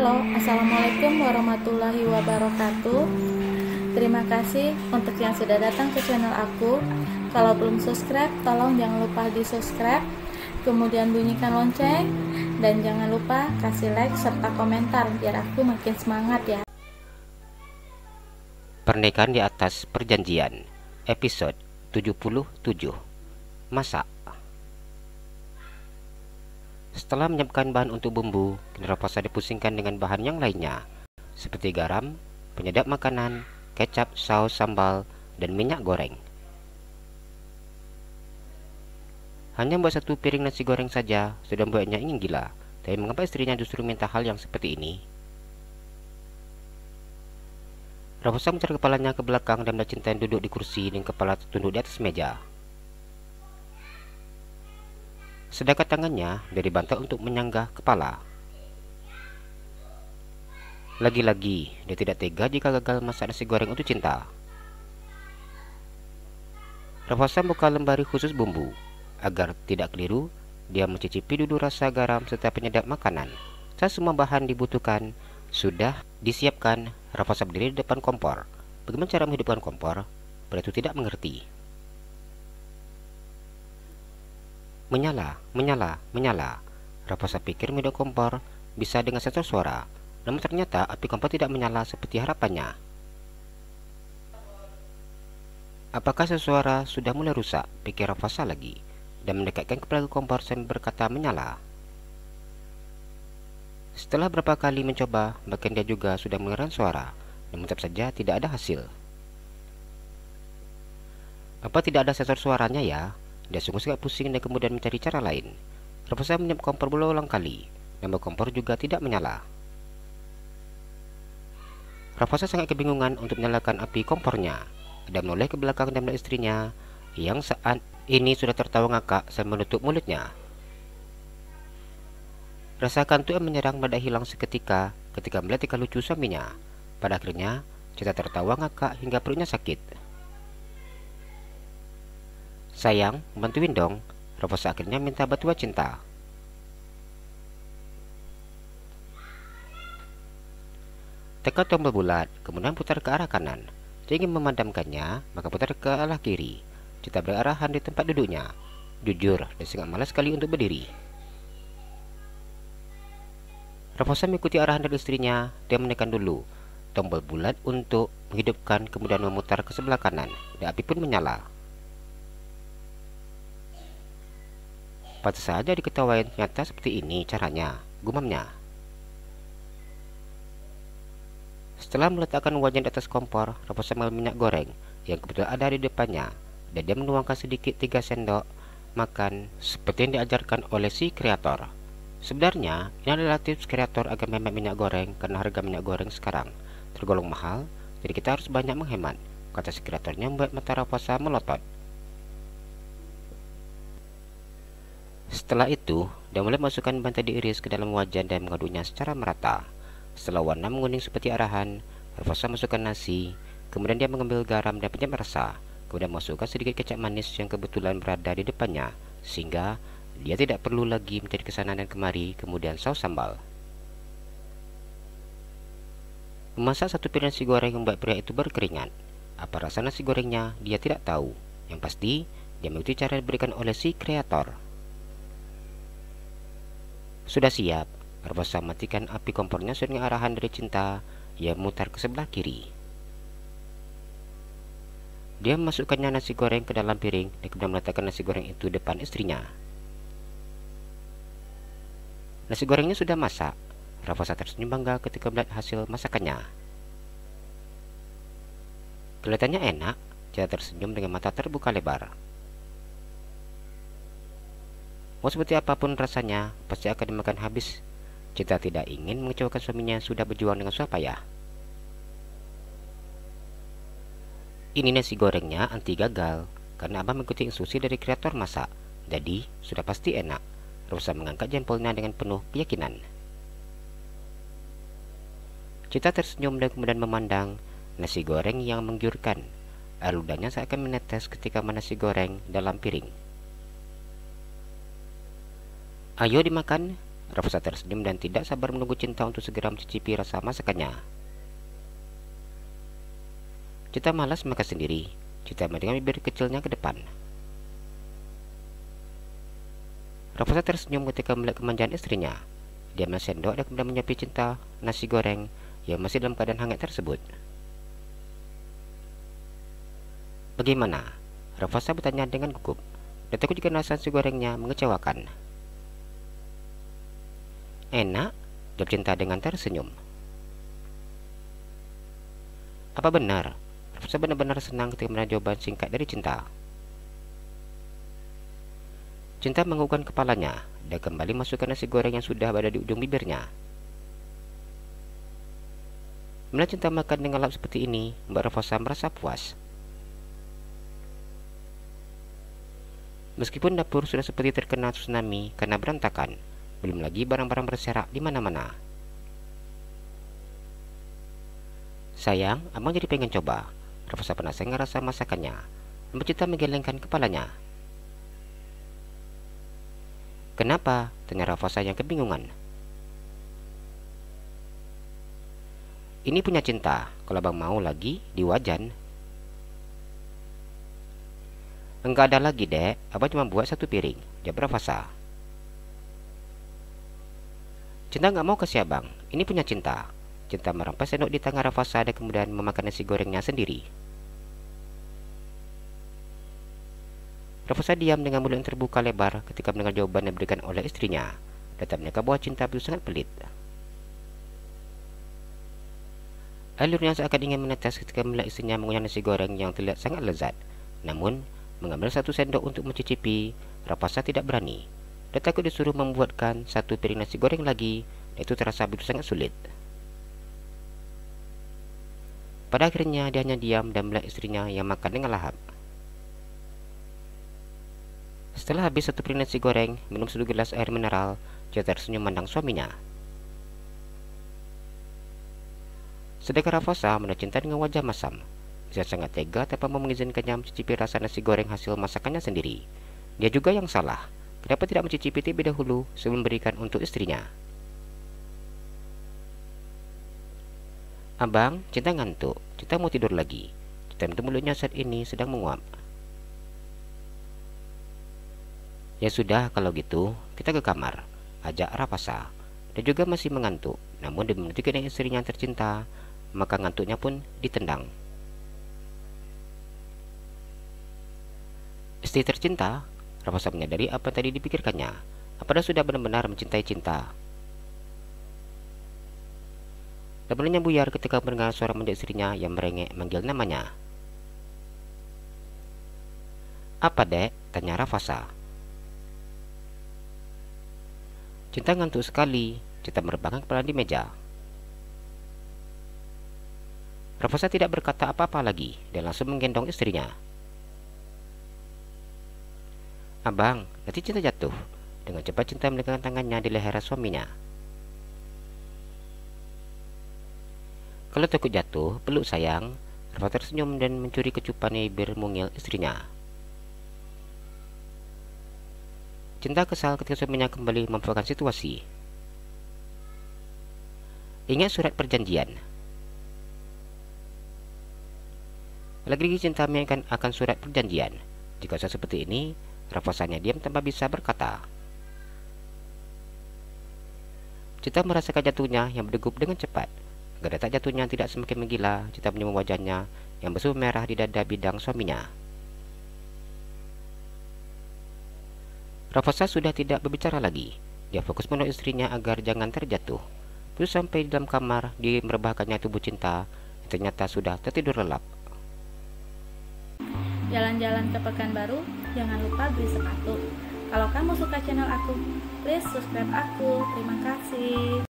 Halo, Assalamualaikum warahmatullahi wabarakatuh. Terima kasih untuk yang sudah datang ke channel aku. Kalau belum subscribe, tolong jangan lupa di subscribe, kemudian bunyikan lonceng, dan jangan lupa kasih like serta komentar biar aku makin semangat ya. Pernikahan di atas perjanjian, episode 77. Masak. Setelah menyiapkan bahan untuk bumbu, Raposa dipusingkan dengan bahan yang lainnya, seperti garam, penyedap makanan, kecap, saus sambal, dan minyak goreng. Hanya membuat satu piring nasi goreng saja sudah membuatnya ingin gila. Tapi mengapa istrinya justru minta hal yang seperti ini? Raposa mencari kepalanya ke belakang dan melihat Cinta yang duduk di kursi dan kepala tertunduk di atas meja. Sedangkan tangannya dari bantal untuk menyanggah kepala. Lagi-lagi, dia tidak tega jika gagal masak nasi goreng untuk Cinta. Raposa membuka lemari khusus bumbu. Agar tidak keliru, dia mencicipi dulu rasa garam serta penyedap makanan. Saat semua bahan dibutuhkan sudah disiapkan, Raposa berdiri di depan kompor. Bagaimana cara menghidupkan kompor? Pria itu tidak mengerti. Menyala, menyala, menyala. Raposa pikir menghidupkan kompor bisa dengan sensor suara. Namun ternyata api kompor tidak menyala seperti harapannya. Apakah suara sudah mulai rusak? Pikir Raposa lagi, dan mendekatkan kepala ke kompor sambil berkata menyala. Setelah beberapa kali mencoba, bahkan dia juga sudah mengeran suara, namun tetap saja tidak ada hasil. Apa tidak ada sensor suaranya ya? Dia sungguh sangat pusing dan kemudian mencari cara lain. Raposa menyiap kompor berulang kali, namun kompor juga tidak menyala. Raposa sangat kebingungan untuk menyalakan api kompornya. Dia menoleh ke belakang dan melihat istrinya, yang saat ini sudah tertawa ngakak sambil menutup mulutnya. Rasa kantuk yang menyerang mendadak hilang seketika ketika melihat tingkah lucu suaminya. Pada akhirnya, Cinta tertawa ngakak hingga perutnya sakit. Sayang, bantuin dong. Raposa akhirnya minta bantuan Cinta. Tekan tombol bulat, kemudian putar ke arah kanan. Jika ingin memadamkannya, maka putar ke arah kiri. Cinta berarahan di tempat duduknya. Jujur, dia sangat malas sekali untuk berdiri. Raposa mengikuti arahan dari istrinya. Dia menekan dulu tombol bulat untuk menghidupkan, kemudian memutar ke sebelah kanan, dan api pun menyala. Pantas saja diketawain, ternyata seperti ini caranya, gumamnya. Setelah meletakkan wajan di atas kompor, Raposa mengambil minyak goreng yang kebetulan ada di depannya, dan dia menuangkan sedikit 3 sendok makan seperti yang diajarkan oleh si kreator. Sebenarnya, ini adalah tips kreator agar menghemat minyak goreng karena harga minyak goreng sekarang tergolong mahal, jadi kita harus banyak menghemat, kata si kreatornya membuat mata Raposa melotot. Setelah itu, dia mulai masukkan bantai diiris ke dalam wajan dan mengaduknya secara merata. Setelah warna menguning seperti arahan, Raposa masukkan nasi, kemudian dia mengambil garam dan penyedap rasa, kemudian masukkan sedikit kecap manis yang kebetulan berada di depannya, sehingga dia tidak perlu lagi mencari kesana dan kemari, kemudian saus sambal. Memasak satu piring nasi goreng membuat pria itu berkeringat. Apa rasa nasi gorengnya, dia tidak tahu. Yang pasti, dia mengikuti cara yang diberikan oleh si kreator. Sudah siap, Raposa matikan api kompornya sesuai dengan arahan dari Cinta. Ia memutar ke sebelah kiri. Dia memasukkannya nasi goreng ke dalam piring dan kemudian meletakkan nasi goreng itu depan istrinya. Nasi gorengnya sudah masak. Raposa tersenyum bangga ketika melihat hasil masakannya. Kelihatannya enak. Cinta tersenyum dengan mata terbuka lebar. Mau seperti apapun rasanya, pasti akan dimakan habis. Cinta tidak ingin mengecewakan suaminya yang sudah berjuang dengan susah payah. Ini nasi gorengnya anti gagal, karena abang mengikuti instruksi dari kreator masak. Jadi, sudah pasti enak. Raposa mengangkat jempolnya dengan penuh keyakinan. Cinta tersenyum dan kemudian memandang nasi goreng yang menggiurkan. Air ludahnya seakan menetes ketika nasi goreng dalam piring. Ayo dimakan, Rafathar tersenyum dan tidak sabar menunggu Cinta untuk segera mencicipi rasa masakannya. Cinta malas makan sendiri. Cinta memegang bibir kecilnya ke depan. Rafathar tersenyum ketika melihat kemanjaan istrinya. Dia sendok dan kemudian menyuapi Cinta nasi goreng yang masih dalam keadaan hangat tersebut. Bagaimana? Rafathar bertanya dengan gugup. Dan takut jika nasi gorengnya mengecewakan. Enak, jawab Cinta dengan tersenyum. Apa benar? Rafathar benar-benar senang ketika mendengar jawaban singkat dari Cinta. Cinta menganggukkan kepalanya dan kembali masukkan nasi goreng yang sudah berada di ujung bibirnya. Melihat Cinta makan dengan lahap seperti ini, Mbak Rafathar merasa puas. Meskipun dapur sudah seperti terkena tsunami karena berantakan, belum lagi barang-barang berserak di mana-mana. Sayang, abang jadi pengen coba. Rafathar penasaran dengan rasa masakannya. Mbak Cinta menggelengkan kepalanya. Kenapa? Tanya Rafathar yang kebingungan. Ini punya Cinta. Kalau abang mau lagi, di wajan. Enggak ada lagi, Dek. Abang cuma buat 1 piring, jawab Rafathar. Cinta nggak mau kasih abang. Ini punya Cinta. Cinta merampas sendok di tangan Rafathar dan kemudian memakan nasi gorengnya sendiri. Rafathar diam dengan mulut yang terbuka lebar ketika mendengar jawaban yang diberikan oleh istrinya. Dan tak menyangka bahwa Cinta itu sangat pelit. Air liurnya seakan ingin menetes ketika melihat istrinya mengunyah nasi goreng yang terlihat sangat lezat. Namun, mengambil 1 sendok untuk mencicipi, Rafathar tidak berani. Dia takut disuruh membuatkan 1 piring nasi goreng lagi, dan itu terasa begitu sangat sulit. Pada akhirnya dia hanya diam dan melihat istrinya yang makan dengan lahap. Setelah habis 1 piring nasi goreng, minum 1 gelas air mineral, dia tersenyum memandang suaminya. Sedangkan Rafathar menatap Cinta dengan wajah masam. Dia sangat tega tanpa mau mengizinkannya mencicipi rasa nasi goreng hasil masakannya sendiri. Dia juga yang salah. Kenapa tidak mencicipi terlebih dahulu sebelum memberikan untuk istrinya? Abang, Cinta ngantuk. Cinta mau tidur lagi. Cinta menutup mulutnya saat ini sedang menguap. Ya sudah, kalau gitu, kita ke kamar, ajak Rafathar. Dia juga masih mengantuk. Namun demi menunjukkan istrinya yang tercinta, maka ngantuknya pun ditendang. Istri tercinta, Rafathar menyadari apa yang tadi dipikirkannya. Apa dia sudah benar-benar mencintai Cinta? Dan mulanya buyar ketika mendengar suara mendiang istrinya yang merengek manggil namanya. Apa, Dek? Tanya Rafathar. Cinta ngantuk sekali. Cinta merebahkan kepala di meja. Rafathar tidak berkata apa-apa lagi dan langsung menggendong istrinya. Abang, nanti Cinta jatuh. Dengan cepat Cinta meletakkan tangannya di leher suaminya. Kalau takut jatuh, peluk sayang. Rafathar tersenyum dan mencuri kecupan bibir mungil istrinya. Cinta kesal ketika suaminya kembali memanfaatkan situasi. Ingat surat perjanjian. Lagi-lagi Cinta mengingatkan akan surat perjanjian. Jika sudah seperti ini, Rafathar diam tanpa bisa berkata. Cinta merasakan jatuhnya yang berdegup dengan cepat. Agar detak jatuhnya tidak semakin menggila, Cinta menyium wajahnya yang bersumber merah di dada bidang suaminya. Rafathar sudah tidak berbicara lagi. Dia fokus menolong istrinya agar jangan terjatuh. Terus sampai di dalam kamar, dia merebahkannya tubuh Cinta yang ternyata sudah tertidur lelap. Jalan-jalan ke Pekanbaru, jangan lupa beli sepatu. Kalau kamu suka channel aku, please subscribe aku. Terima kasih.